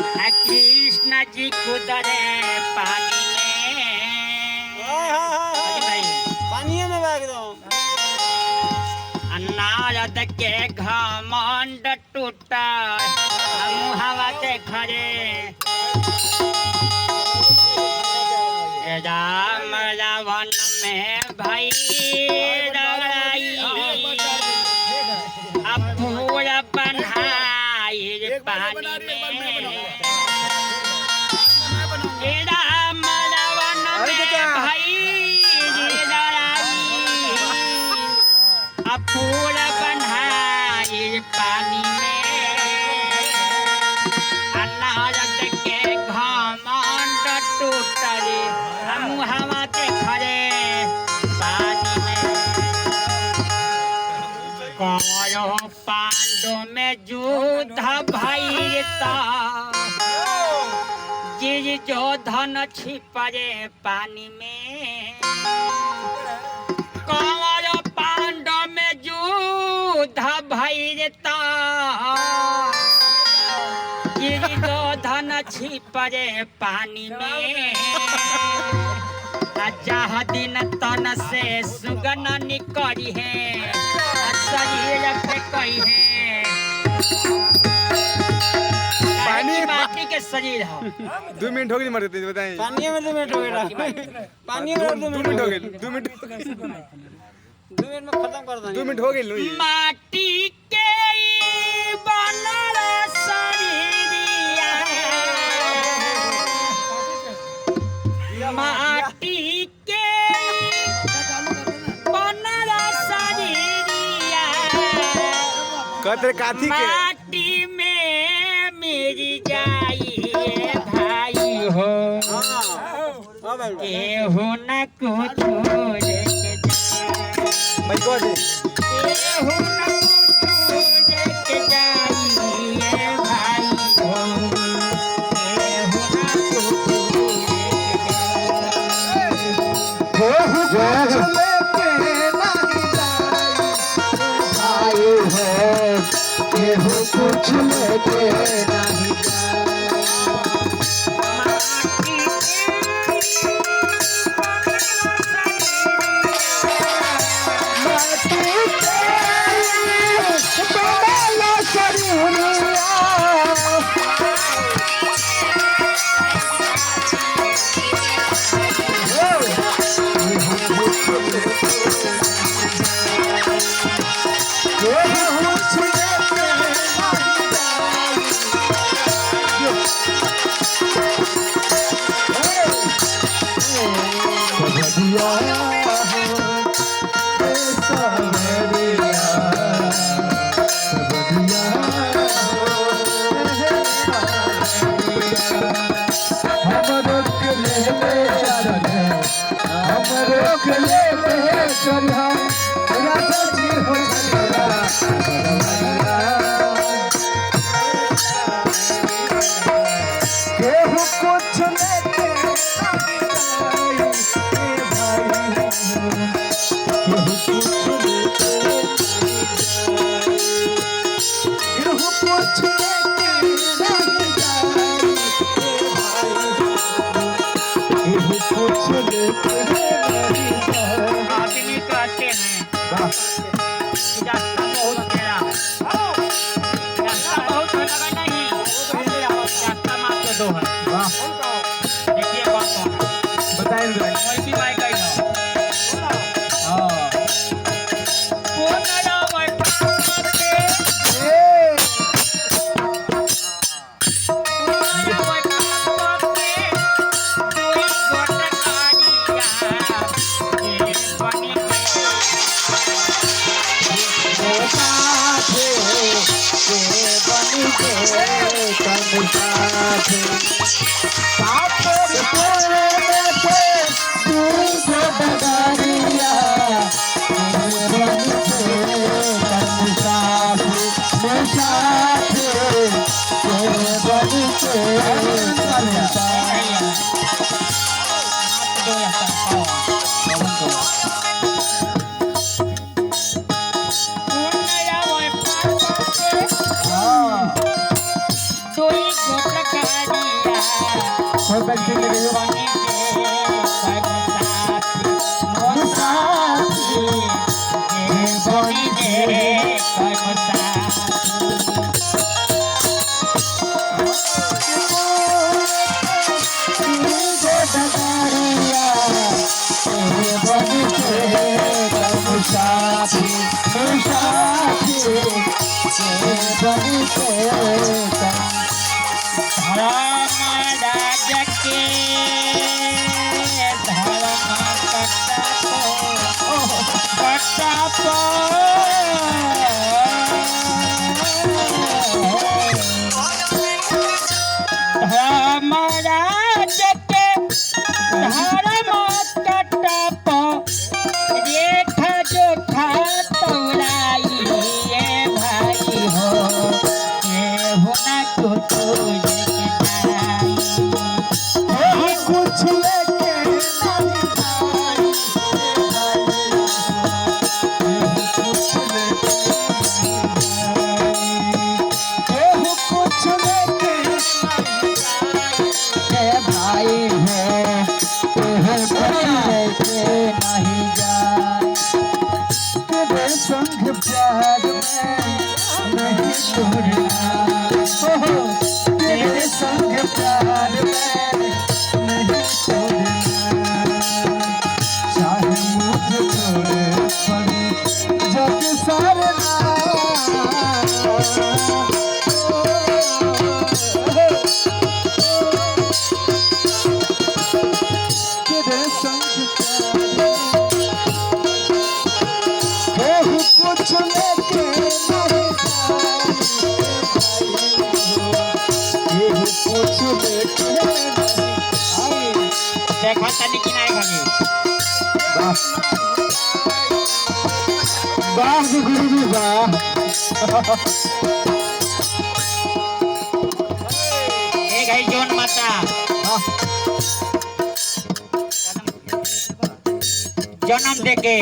कृष्ण जी कुदरे पानी में पानी में भाग दो नारद के घमंड टूटा हवा से खरे राम रावण में भाई लड़ाई अब पूरा बन्हाई पानी में राम रावण में भाई लड़ाई अब पूरा बन्हाई पानी में नारद के घमंड टूटले हम हवा के खरे पानी में कौरव पांडव में युद्ध भइता जिर जो धन छिपरे पानी में कौरव पांडव में युद्ध भइता जिर जो धन छिपरे पानी में जहाँ दिन तन से सुगन निकली है शरीर पे कही है पानी माटी के शरीर है 2 मिनट हो गई मर देते बताएं पानी में 2 मिनट हो गया पानी में 2 मिनट हो गए 2 मिनट 2 मिनट में खत्म कर देंगे 2 मिनट हो गए माटी के बनल शरीरिया माटी के बनल शरीरिया कतरे काथी के माटी में मेरी जाई भाई हो हां भाई केहू न कुछ छोड़े के भाई को दे केहू न कुछ छोड़े के जाई भाई हो केहू न कुछ केहू लेके नहीं जाई भाई है केहू कुछ लेके नहीं आदमी कहते हैं रास्ता बहुत तेरा रास्ता बहुत लगा नहीं रास्ता मात्र 2 है देखिए कौन बताएं जरा कोई भी बाइक आई ना हां कौन आया करिया हो बच्चे लगे हो बनी साथी बनी संग प्यार में नहीं छोड़ना, तेरे संग प्यार में नहीं छोड़ना, चाहे मुझे छोड़े पड़े जग सारना, तेरे संग कुछ लेके नहीं कुछ लेके देखा तनी कि नहीं भागी वाह गुरु जी वाह एक है जोन माता जन्म देके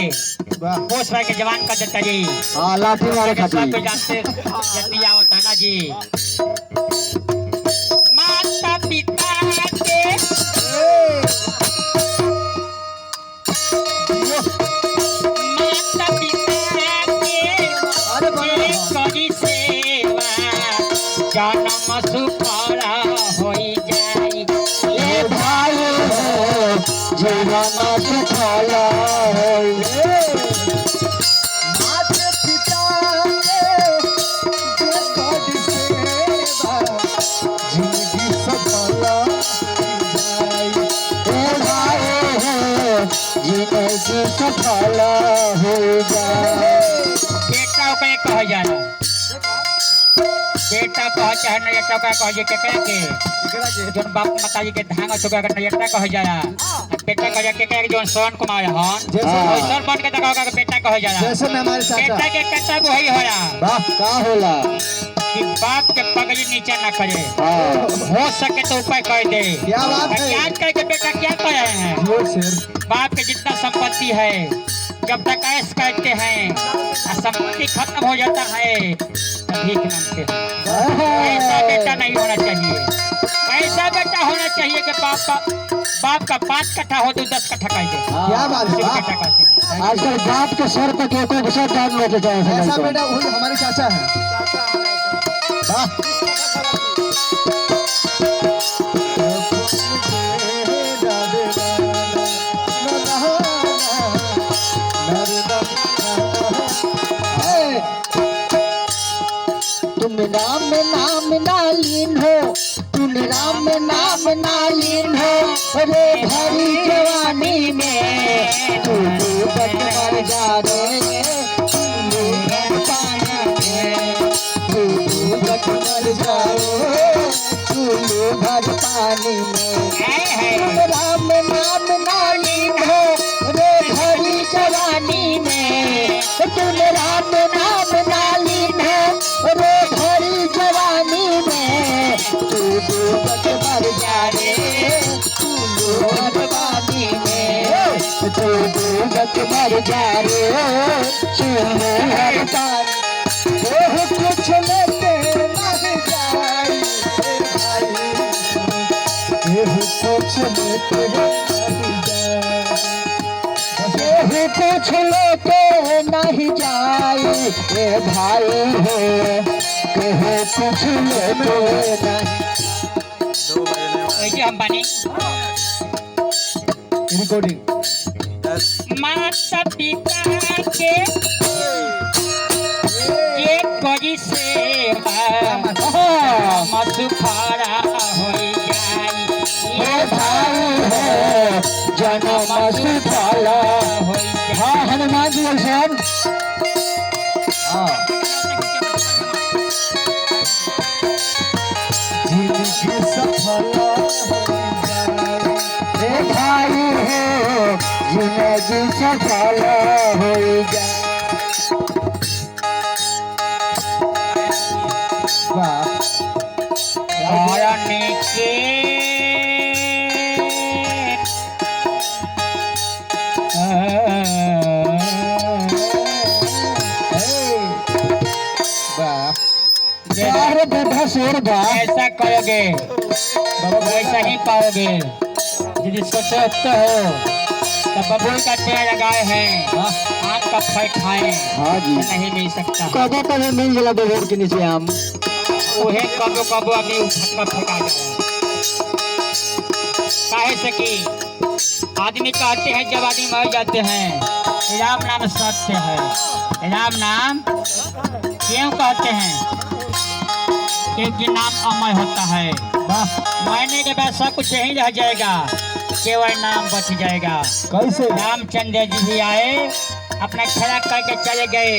पोस भाई के जवान का देता जी। हाँ लाठी मारे खातिर पे जानते जल्दी आओ ताना जी। माता पिता के माता पिता के करी सेवा जन्म सुफल होई जाई ए भाई जीवन सुफल होई माता पिता के करी सेवा जिंदगी सफल जाई ए भाई जिंदगी सफल हो जाए। बेटा के कह जाना बेटा कह चाहे नयटा का कह जे के जोन बाप माता जी के धांग चुका के नयटा कह जाला बेटा कह जे के जोन सोन कुमार हन ओइसन बन के देखा के बेटा कह जाला जैसे में हमारे चाचा बेटा के कता वही होला वाह का होला कि बाप के पगड़ी नीचे ना करे हाँ हो सके तो उपाय कर दे। क्या बात है? आज कह के बेटा क्या कर रहे हैं जोर शेर बाप के जितना संपत्ति है जब तक ऐश करते हैं और संपत्ति खत्म हो जाता है तभी मानते हैं। ऐसा बेटा नहीं होना चाहिए। ऐसा बेटा होना चाहिए कि बाप का 5 कट्ठा हो तो 10 कट्ठा कर दे। क्या बात है? सिर्फ बेटा कहते हैं। आजकल बाप के सर पे केको के सर डाल लेते जाए ऐसा बेटा हमारे चाचा है। तुम राम नाम नालीन हो तुम राम नाम नालीन हो रे भरी जवानी में तू डूबत मर जा रे तू डूबत मर जाओ तू भर पानी में तुम राम नाम नालीन हो रे भरी जवानी में तुम राम नाम नालीन हो रे भरी जवानी में तू डूबत मर जा रे तू डूबत पानी में तू डूबत मर जा रे तू हर पानी कुछ लेके मर जाए भाई कुछ लेके केहू कुछ लेके नहीं जाए ए भाई हो, केहू कुछ लेके नहीं। ऐसे हम बने रिकॉर्डिंग माता पिता के ये कोई से मधुखारा हो जाए ए भाई हो, जन्म सुफला हो हाँ हनुमान जी साहब हाँ जिंदगी सफल ए भाई हो, जिंदगी सफल हो जाए। वाह धरने के अरे बेटा शेर बा ऐसा करोगे बाबा वैसा ही पाओगे। यदि सोचते हो तो बबूल का पेड़ लगाए हैं आम का फल खाए हाँ जी नहीं मिल सकता। कदे कदे मिल जाला बेर के नीचे आम उहे कबो कबो अभी उठा फेंका जाए। काहे से कि आदमी कहते हैं जब आदमी मर जाते हैं राम नाम सत्य है। राम नाम क्यों कहते हैं? क्योंकि नाम अमर होता है। मरने के बाद सब कुछ यहीं रह जाएगा, केवल नाम बच जाएगा। कैसे रामचंद्र जी भी आए अपना खड़ा करके चले गए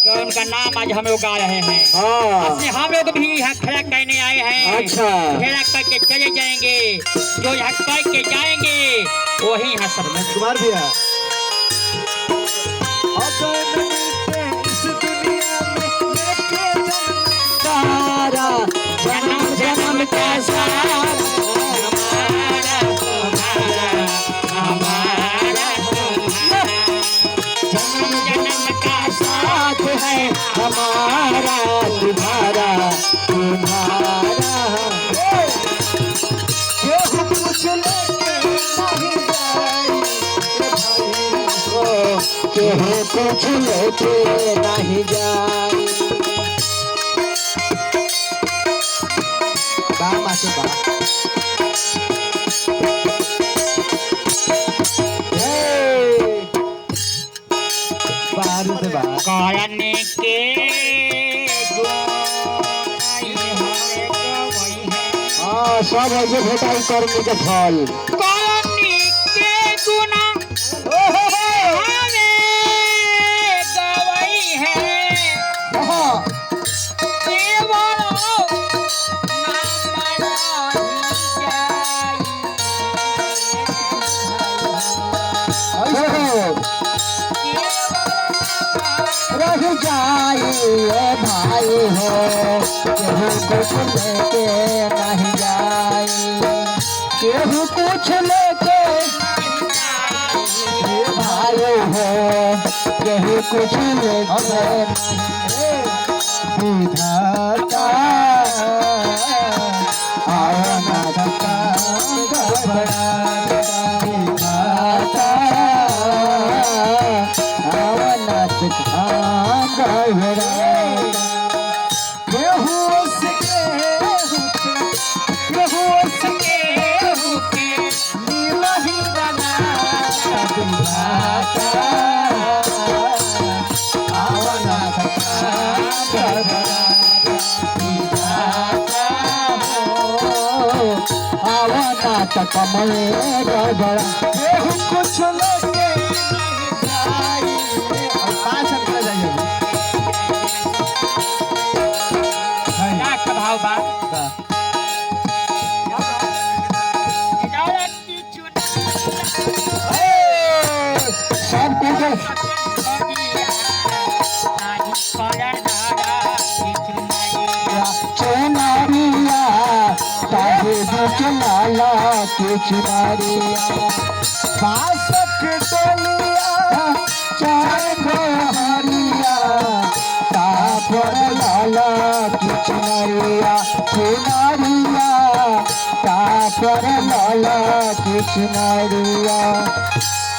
तो उनका नाम आज हम लोग गा रहे हैं। हाँ अपने हम लोग भी यहाँ खड़ा करने आए हैं। अच्छा खड़ा करके चले जाएंगे, जो यहाँ करके जाएंगे वही यहाँ सब कुमार भैया जन्म जन्म का साथ हमारा तुम्हारा हमारा तुम्हारा जन्म जन्म का साथ है हमारा तुम्हारा तुम्हारा केहू कुछ लेके नहीं जाए केहू कुछ लेके नहीं जाए। मासे बा बारूद बा करने के हाँ सब ऐसे भेटाई कर्म के फल करने के गुना हमें गवाई है। हाँ रह जाए भाई हो, केहू कुछ लेके नहीं जाए केहू कुछ लेके भाई हो, केहू कुछ लेके नहीं विधाता आवना धक्का घबराता विधाता आवना धक्का घबराता केहू उसके नीलही बनाता विधाता आवना धक्का घबराता विधाता आवना तक मले गड़बड़ा केहू कुछ लेके नहीं जाई और 5 अंक जाइए क्या स्वभाव बा सब कुछ चुनारिया ताजे चुनाला के चुनारिया बासक टोलिया चार हरिया तापर लाला की चुनारिया चुनारिया तापर पर लाला की चुनरिया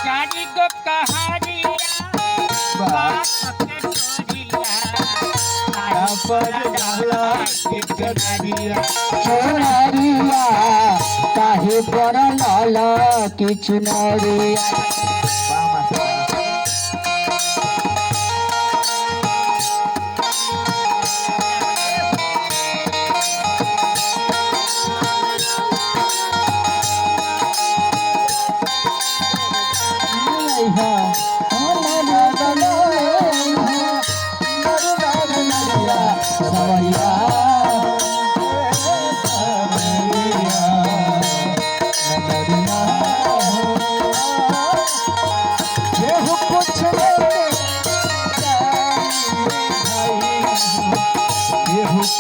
चारी गो कहारिया बाप के छोरिया पर लाला की चुनरिया चुनरिया काहे पर लाला की चुनरिया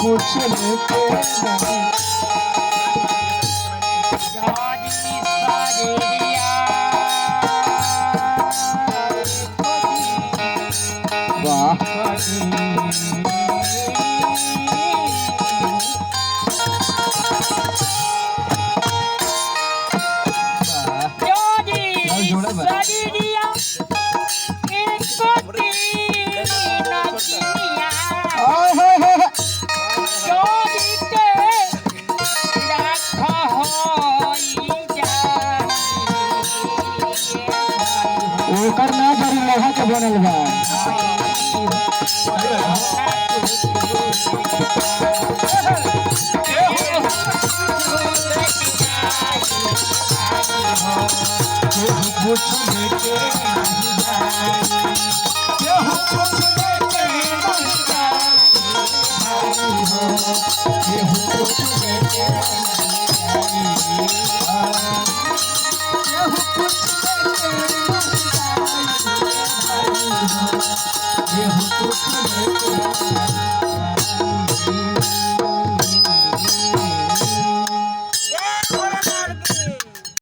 कुछ लेके चारी सारिया वाह चारी सारिया एक कोटी नचिया चोरी के राख होई जाई ओकर ना बड़ी लोहा के बनल बा कुछ लेके ये